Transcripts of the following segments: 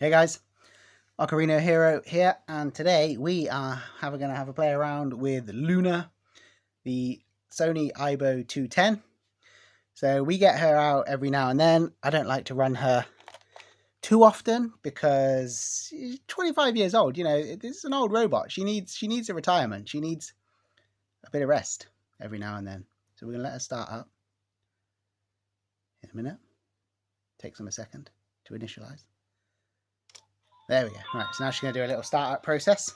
Hey guys, Ocarina Hero here, and today we are going to have a play around with Loona, the Sony Aibo 210. So we get her out every now and then. I don't like to run her too often because she's 25 years old. You know, this is an old robot. She needs a retirement. She needs a bit of rest every now and then. So we're going to let her start up in a minute. Takes them a second to initialize. There we go. Right, so now she's going to do a little startup process.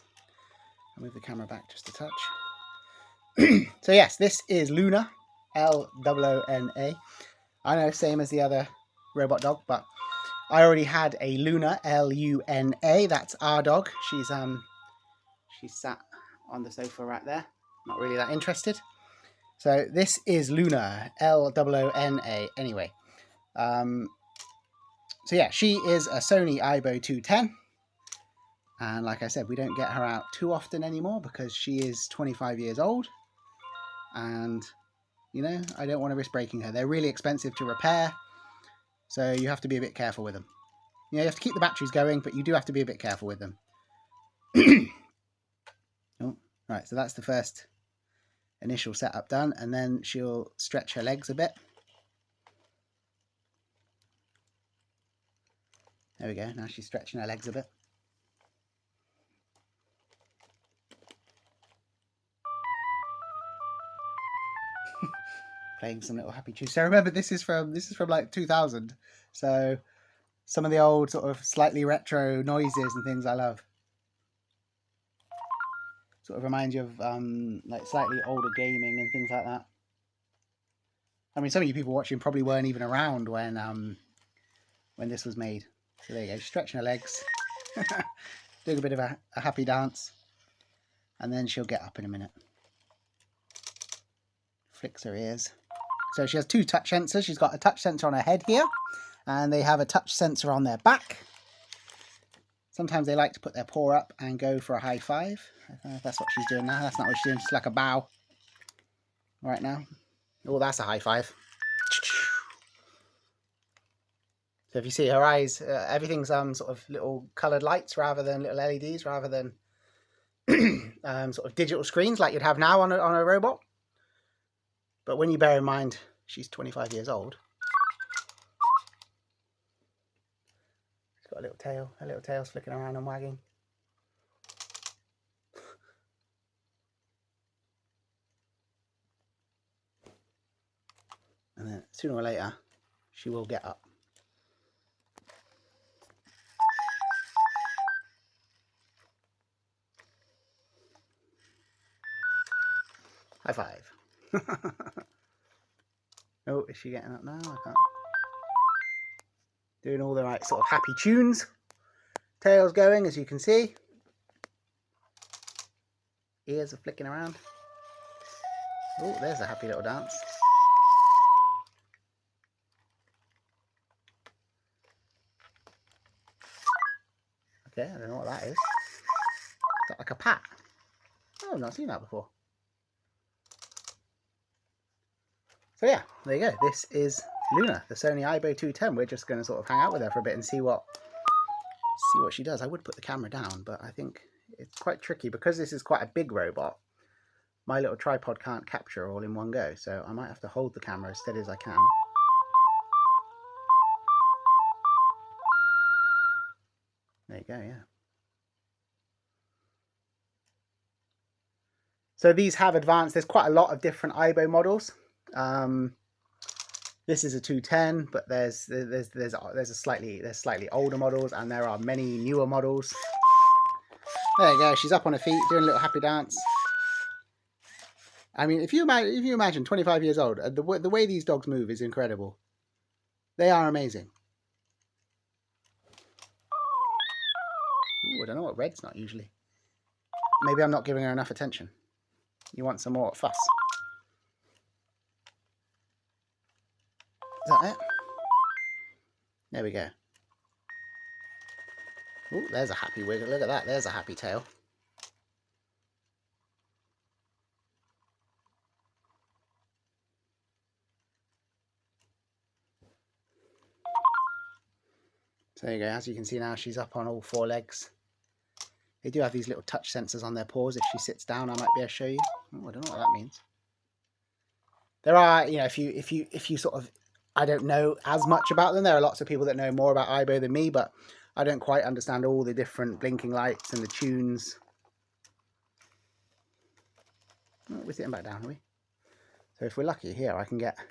I'll move the camera back just a touch. So yes, this is Loona, Loona. I know, same as the other robot dog, but I already had a Loona, Luna. That's our dog. She's sat on the sofa right there. Not really that interested. So this is Loona, Loona. Anyway, so yeah, she is a Sony Aibo 210. And like I said, we don't get her out too often anymore because she is 25 years old. And, you know, I don't want to risk breaking her. They're really expensive to repair. So you have to be a bit careful with them. You know, you have to keep the batteries going, but you do have to be a bit careful with them. Oh, right, so that's the first initial setup done. And then she'll stretch her legs a bit. There we go. Now she's stretching her legs a bit. Playing some little happy tunes. So remember, this is from like 2000. So some of the old sort of slightly retro noises and things I love. Sort of reminds you of like slightly older gaming and things like that. I mean, some of you people watching probably weren't even around when this was made. So there you go, stretching her legs, doing a bit of a happy dance, and then she'll get up in a minute. Flicks her ears. So she has two touch sensors. She's got a touch sensor on her head here, and they have a touch sensor on their back. Sometimes they like to put their paw up and go for a high five. I don't know if that's what she's doing now. That's not what she's doing. It's like a bow right now. Oh, that's a high five. So if you see her eyes, everything's sort of little coloured lights rather than little LEDs, rather than sort of digital screens like you'd have now on a robot. But when you bear in mind she's 25 years old, she's got a little tail. Her little tail's flicking around and wagging. And then sooner or later, she will get up. High five. Oh, is she getting up now? I can't. Doing all the right sort of happy tunes. Tail's going, as you can see. Ears are flicking around. Oh, there's a happy little dance. Okay, I don't know what that is. Is that like a pat? Oh, I've not seen that before. So yeah, there you go. This is Loona, the Sony Aibo 210. We're just going to sort of hang out with her for a bit and see what she does. I would put the camera down, but I think it's quite tricky because this is quite a big robot. My little tripod can't capture all in one go, so I might have to hold the camera as steady as I can. There you go, yeah. So these have advanced. There's quite a lot of different Aibo models. This is a 210, but there's slightly older models, and there are many newer models. There you go. She's up on her feet, doing a little happy dance. I mean, if you imagine 25 years old, the way these dogs move is incredible. They are amazing. Ooh, I don't know what red's not usually. Maybe I'm not giving her enough attention. You want some more fuss. Is that it? There we go. Ooh, there's a happy wiggle. Look at that. There's a happy tail. So there you go. As you can see now, she's up on all 4 legs. They do have these little touch sensors on their paws. If she sits down, I might be able to show you. Oh, I don't know what that means. There are, you know, if you sort of, I don't know as much about them. There are lots of people that know more about Aibo than me, but I don't quite understand all the different blinking lights and the tunes. Oh, we're sitting back down, are we? So if we're lucky here, I can get, I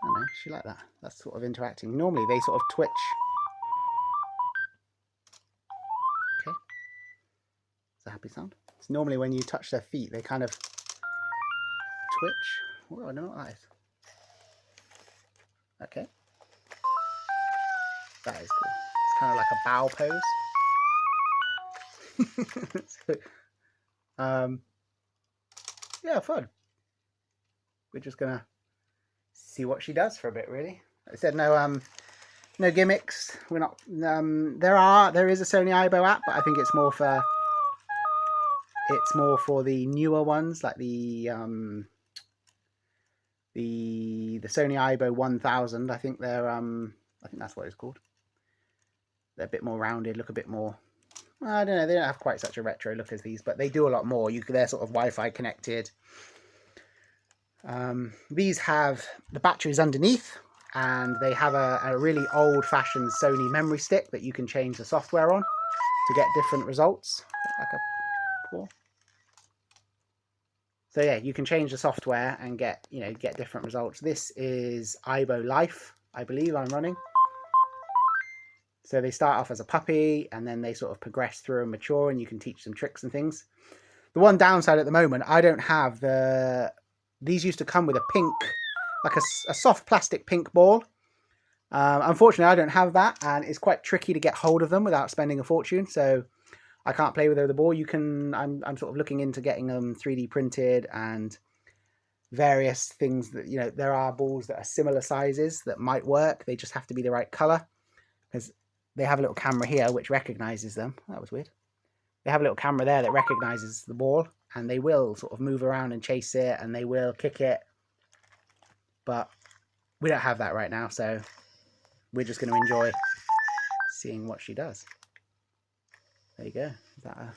don't know, she like that. That's sort of interacting. Normally they sort of twitch. Okay. It's a happy sound. It's normally when you touch their feet, they kind of twitch. Oh, I don't know what that is. Okay. That is cool. It's kind of like a bow pose. So, yeah, fun. We're just gonna see what she does for a bit, really. Like I said, no gimmicks. We're not. There is a Sony Aibo app, but I think it's more for the newer ones, like the Sony Aibo 1000. I think they're I think that's what it's called. They're a bit more rounded, look a bit more. I don't know. They don't have quite such a retro look as these, but they do a lot more. They're sort of Wi-Fi connected. These have the batteries underneath, and they have a really old-fashioned Sony memory stick that you can change the software on to get different results. Like a paw. So yeah, you can change the software and get different results. This is Aibo Life, I believe I'm running. So they start off as a puppy, and then they sort of progress through and mature, and you can teach them tricks and things. The one downside at the moment, I don't have these used to come with a pink, like a soft plastic pink ball. Unfortunately, I don't have that, and it's quite tricky to get hold of them without spending a fortune. So I can't play with the ball. I'm sort of looking into getting them 3D printed and various things that, there are balls that are similar sizes that might work. They just have to be the right color, because they have a little camera here which recognizes them. That was weird. They have a little camera there that recognizes the ball, and they will sort of move around and chase it, and they will kick it. But we don't have that right now, so we're just going to enjoy seeing what she does. There you go. Is that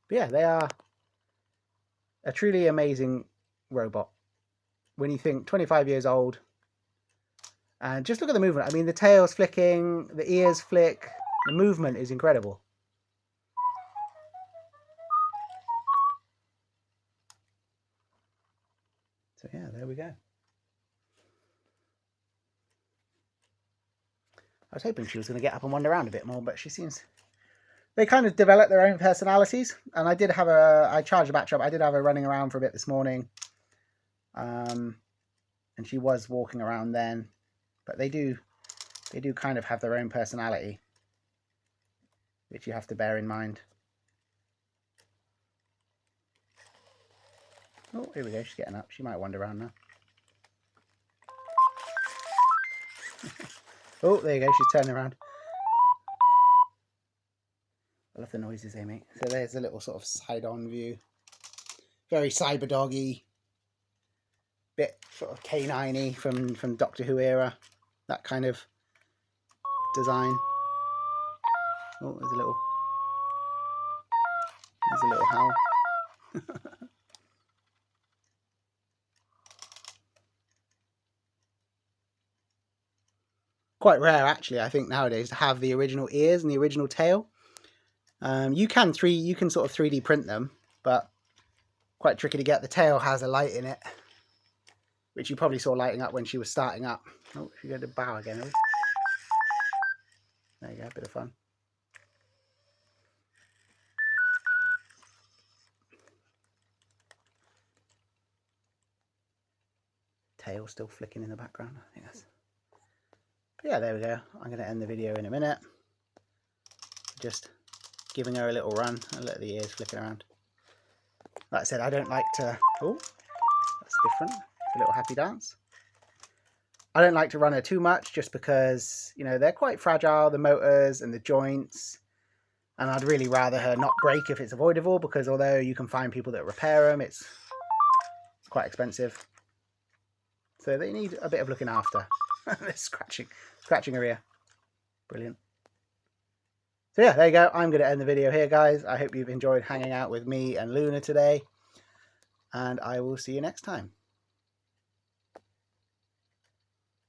But yeah, they are a truly amazing robot. When you think 25 years old, and just look at the movement. I mean, the tail's flicking, the ears flick, the movement is incredible. So yeah, there we go. I was hoping she was going to get up and wander around a bit more, but she seems... They kind of develop their own personalities, and I charged the battery up. I did have her running around for a bit this morning, and she was walking around then, but they do kind of have their own personality, which you have to bear in mind. Oh, here we go. She's getting up. She might wander around now. Oh, there you go. She's turning around. I love the noises they make. So there's a little sort of side-on view. Very cyber-doggy. Bit sort of canine-y from Doctor Who era. That kind of design. Oh, there's a little howl. Quite rare, actually, I think, nowadays to have the original ears and the original tail. You can sort of 3D print them, but quite tricky to get. The tail has a light in it, which you probably saw lighting up when she was starting up. Oh, she got to bow again. There you go, a bit of fun. Tail still flicking in the background. I think that's... But yeah, there we go. I'm going to end the video in a minute. Just giving her a little run and let the ears flicking around. Like I said, I don't like to... Oh, that's different. A little happy dance. I don't like to run her too much, just because, they're quite fragile, the motors and the joints. And I'd really rather her not break if it's avoidable, because although you can find people that repair them, it's quite expensive. So they need a bit of looking after. They're scratching her ear. Brilliant. So yeah, there you go. I'm going to end the video here, guys. I hope you've enjoyed hanging out with me and Loona today. And I will see you next time.